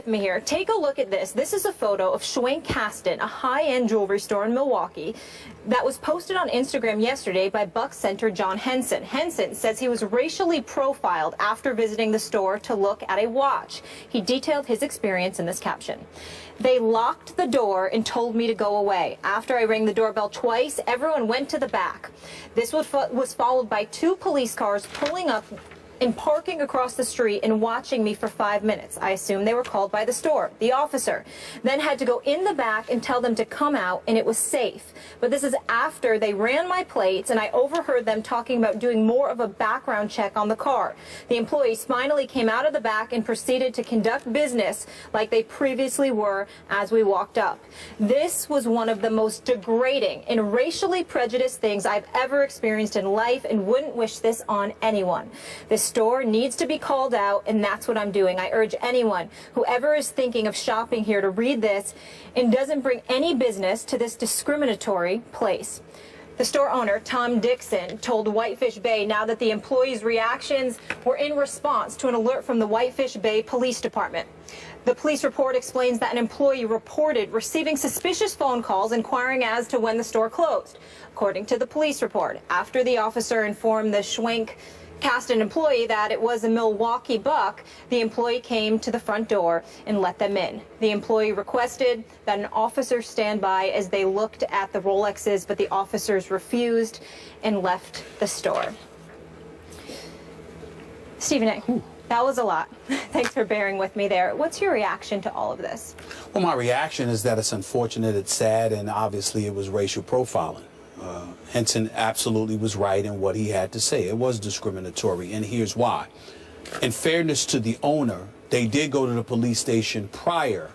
with me here. Take a look at this. This is a photo of Schwenk Caston, a high-end jewelry store in Milwaukee, that was posted on Instagram yesterday by Bucks Center John Henson. Henson says he was racially profiled after visiting the store to look at a watch. He detailed his experience in this caption. They locked the door and told me to go away. After I rang the doorbell twice, everyone went to the back. This was followed by 2 police cars pulling up and parking across the street and watching me for 5 minutes. I assume they were called by the store. The officer then had to go in the back and tell them to come out, and it was safe. But this is after they ran my plates, and I overheard them talking about doing more of a background check on the car. The employees finally came out of the back and proceeded to conduct business like they previously were as we walked up. This was one of the most degrading and racially prejudiced things I've ever experienced in life, and wouldn't wish this on anyone. This store needs to be called out, and that's what I'm doing. I urge anyone, whoever is thinking of shopping here, to read this and doesn't bring any business to this discriminatory place. The store owner, Tom Dixon, told Whitefish Bay now that the employees' reactions were in response to an alert from the Whitefish Bay Police Department. The police report explains that an employee reported receiving suspicious phone calls inquiring as to when the store closed. According to the police report, after the officer informed the Schwenk Caston employee that it was a Milwaukee Buck, the employee came to the front door and let them in. The employee requested that an officer stand by as they looked at the Rolexes, but the officers refused and left the store. Stephen A., that was a lot. Thanks for bearing with me there. What's your reaction to all of this? Well, my reaction is that it's unfortunate, it's sad, and obviously it was racial profiling. Henson absolutely was right in what he had to say. It was discriminatory, and here's why. In fairness to the owner, they did go to the police station prior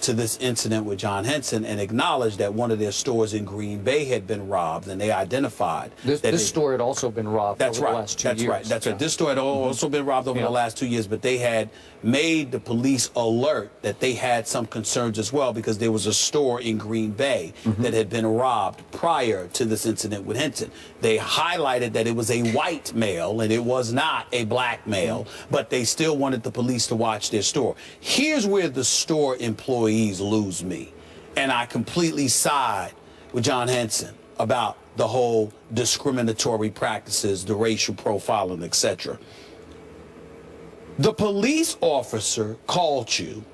to this incident with John Henson and acknowledged that one of their stores in Green Bay had been robbed, and they identified this store had also been robbed over the last 2 years. That's right. This store had also been robbed over the last 2 years, but they had made the police alert that they had some concerns as well, because there was a store in Green Bay that had been robbed prior to this incident with Henson. They highlighted that it was a white male and it was not a black male, but they still wanted the police to watch their store. Here's where the store employees lose me, and I completely side with John Henson about the whole discriminatory practices, the racial profiling, etc. The police officer called you.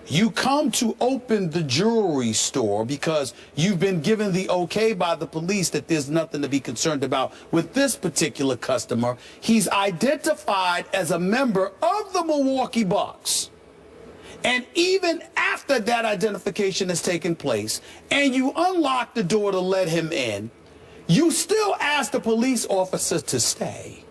You come to open the jewelry store because you've been given the okay by the police that there's nothing to be concerned about with this particular customer. He's identified as a member of the Milwaukee Bucks. And even after that identification has taken place and you unlock the door to let him in, you still ask the police officer to stay,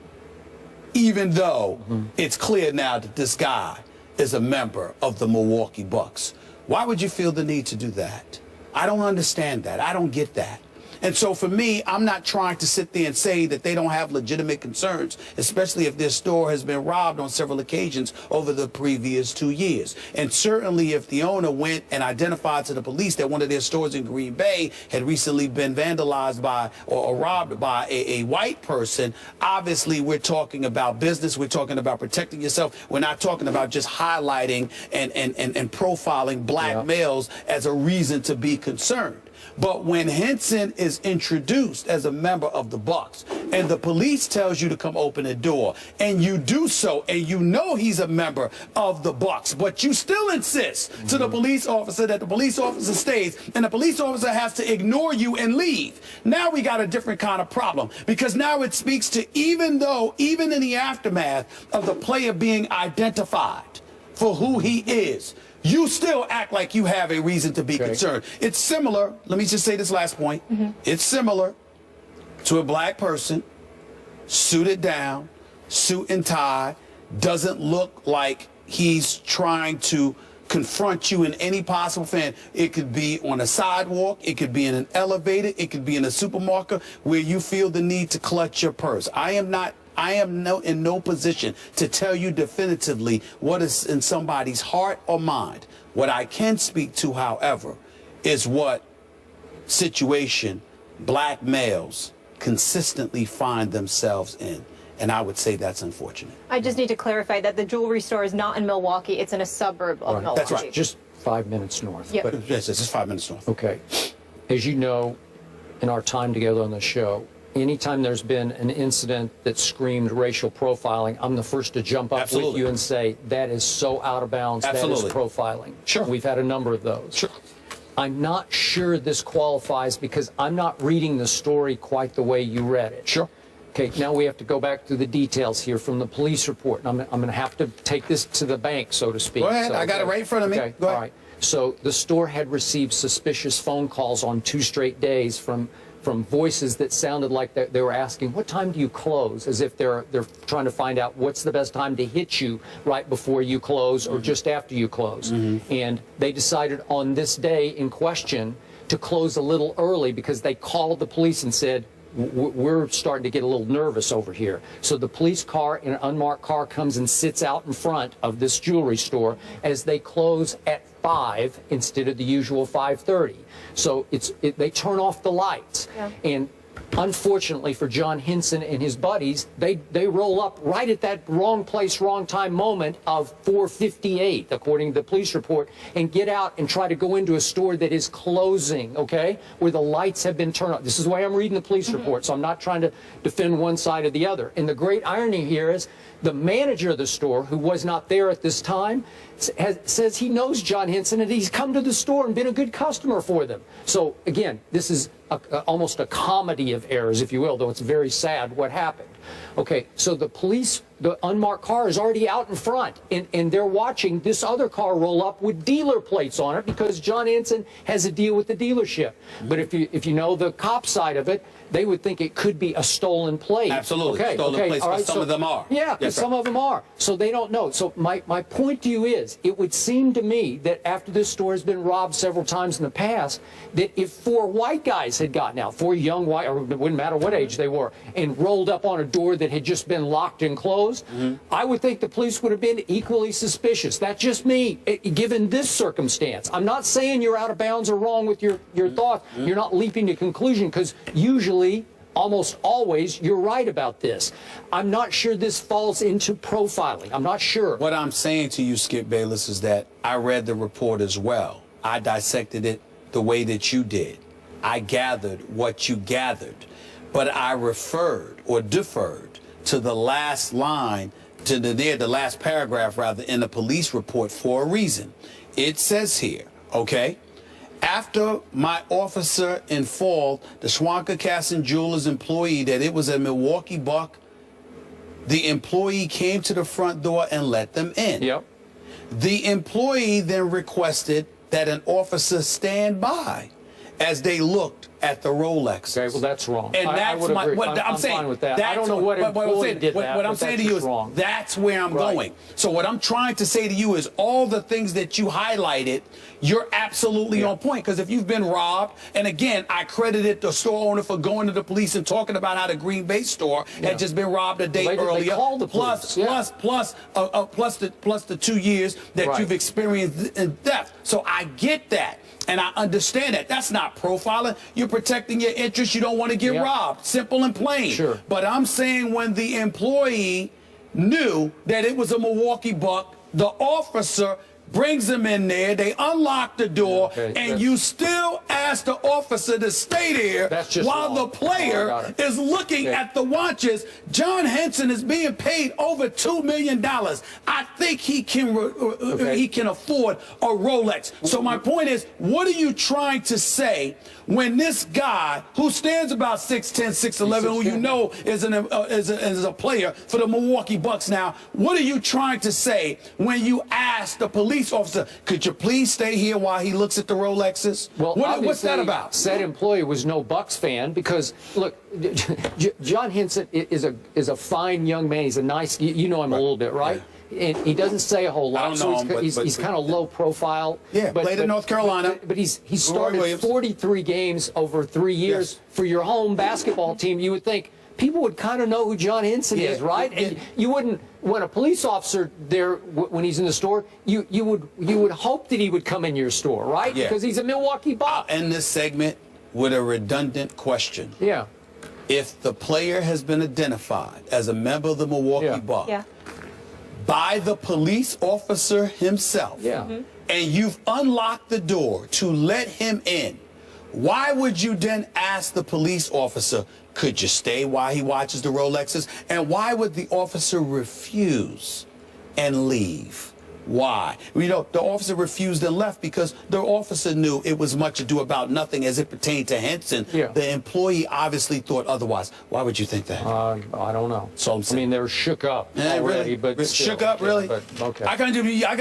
even though it's clear now that this guy is a member of the Milwaukee Bucks. Why would you feel the need to do that? I don't understand that. I don't get that. And so for me, I'm not trying to sit there and say that they don't have legitimate concerns, especially if their store has been robbed on several occasions over the previous 2 years. And certainly if the owner went and identified to the police that one of their stores in Green Bay had recently been vandalized by or robbed by a white person, obviously we're talking about business. We're talking about protecting yourself. We're not talking about just highlighting and profiling black males as a reason to be concerned. But when Henson is introduced as a member of the Bucks and the police tells you to come open a door and you do so and you know he's a member of the Bucks, but you still insist to the police officer that the police officer stays and the police officer has to ignore you and leave, now we got a different kind of problem, because now it speaks to even in the aftermath of the player being identified for who he is, you still act like you have a reason to be concerned. It's similar, let me just say this last point, it's similar to a black person, suited down, suit and tie, doesn't look like he's trying to confront you in any possible fashion. It could be on a sidewalk, it could be in an elevator, it could be in a supermarket where you feel the need to clutch your purse. I am in no position to tell you definitively what is in somebody's heart or mind. What I can speak to, however, is what situation black males consistently find themselves in. And I would say that's unfortunate. I just need to clarify that the jewelry store is not in Milwaukee. It's in a suburb of Milwaukee. That's right. Just 5 minutes north. Yep. But, Yes, it's just 5 minutes north. okay. As you know, in our time together on the show, anytime there's been an incident that screamed racial profiling, I'm the first to jump up with you and say, that is so out of bounds. Absolutely. That is profiling. Sure. We've had a number of those. Sure. I'm not sure this qualifies because I'm not reading the story quite the way you read it. Sure. Okay, now we have to go back through the details here from the police report. And I'm going to have to take this to the bank, so to speak. Go ahead. So, I got it right in front of me. Okay. Go ahead. All right. So the store had received suspicious phone calls on 2 straight days from voices that sounded like they were asking, what time do you close? As if they're trying to find out what's the best time to hit you right before you close or just after you close. And they decided on this day in question to close a little early because they called the police and said, we're starting to get a little nervous over here. So the police car, an unmarked car, comes and sits out in front of this jewelry store as they close at 5 instead of the usual 5:30. So they turn off the lights. Yeah. And unfortunately for John Henson and his buddies, they roll up right at that wrong place, wrong time moment of 4:58, according to the police report, and get out and try to go into a store that is closing, okay, where the lights have been turned off. This is why I'm reading the police report, so I'm not trying to defend one side or the other. And the great irony here is the manager of the store, who was not there at this time, says he knows John Henson and he's come to the store and been a good customer for them. So, again, this is almost a comedy of errors, if you will, though it's very sad what happened. Okay, so the police, the unmarked car is already out in front, and they're watching this other car roll up with dealer plates on it because John Henson has a deal with the dealership. But if you know the cop side of it, they would think it could be a stolen plate. Absolutely. Okay, Stolen plates, but some of them are. Yeah, because some of them are. So they don't know. So my point to you is, it would seem to me that after this store has been robbed several times in the past, that if 4 white guys had gotten out, 4 young white, or it wouldn't matter what age they were, and rolled up on a door that had just been locked and closed, I would think the police would have been equally suspicious. That's just me, given this circumstance. I'm not saying you're out of bounds or wrong with your thoughts. You're not leaping to conclusion, because usually, almost always, you're right about this. I'm not sure this falls into profiling. I'm not sure. What I'm saying to you, Skip Bayless, is that I read the report as well. I dissected it the way that you did. I gathered what you gathered. But I referred or deferred to the last line, to the last paragraph, rather, in the police report for a reason. It says here, okay, after my officer informed the Schwanker Casson Jewelers employee that it was a Milwaukee buck, the employee came to the front door and let them in. Yep. The employee then requested that an officer stand by as they looked at the Rolex. Okay, well, that's wrong. And that's I'm saying, fine with that. I don't know what employee did that. What I'm saying to you is wrong. That's where I'm going. So what I'm trying to say to you is all the things that you highlighted, you're absolutely on point. Because if you've been robbed, and again, I credited the store owner for going to the police and talking about how the Green Bay store had just been robbed a day earlier. They called the police. Plus the 2 years that you've experienced in theft. So I get that. And I understand that. That's not profiling. You're protecting your interests. You don't want to get robbed. Simple and plain. Sure. But I'm saying when the employee knew that it was a Milwaukee buck, the officer brings them in there, they unlock the door, and you still ask the officer to stay there while the player is looking at the watches. John Henson is being paid over $2 million. I think he can afford a Rolex. So my point is, what are you trying to say when this guy who stands about 6'10", 6'11", who you know is a player for the Milwaukee Bucks now, what are you trying to say when you ask the police officer, could you please stay here while he looks at the Rolexes? Well, what's that about? Said employee was no Bucks fan because, look, John Henson is a fine young man. He's a nice, you know him a little bit, right? And he doesn't say a whole lot. I don't know him, he's kind of low profile. Yeah, played in North Carolina. But he started 43 games over 3 years for your home basketball team. You would think people would kind of know who John Henson is, right? And you wouldn't, when a police officer there, when he's in the store, you would hope that he would come in your store, right? Because he's a Milwaukee Buck. I'll end this segment with a redundant question. Yeah. if the player has been identified as a member of the Milwaukee Bucks by the police officer himself, and you've unlocked the door to let him in, why would you then ask the police officer, could you stay while he watches the Rolexes? And why would the officer refuse and leave? Why? You know, the officer refused and left because the officer knew it was much ado about nothing as it pertained to Henson. The employee obviously thought otherwise. Why would you think that? I don't know. So I mean, they were shook up already, really? but still, shook up, really? But, okay. I can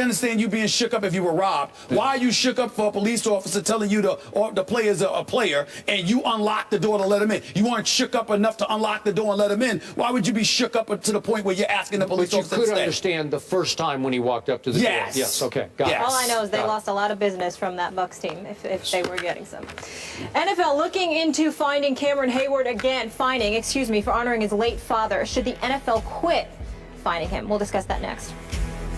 understand you being shook up if you were robbed. Why are you shook up for a police officer telling you the player's a player and you unlock the door to let him in? You weren't shook up enough to unlock the door and let him in. Why would you be shook up to the point where you're asking the police officer to stay? But you could understand the first time when he walked up to the door. Yes, okay, got it. All I know is they lost a lot of business from that Bucks team if they were getting some. NFL looking into finding Cameron Hayward again, for honoring his late father. Should the NFL quit finding him? We'll discuss that next.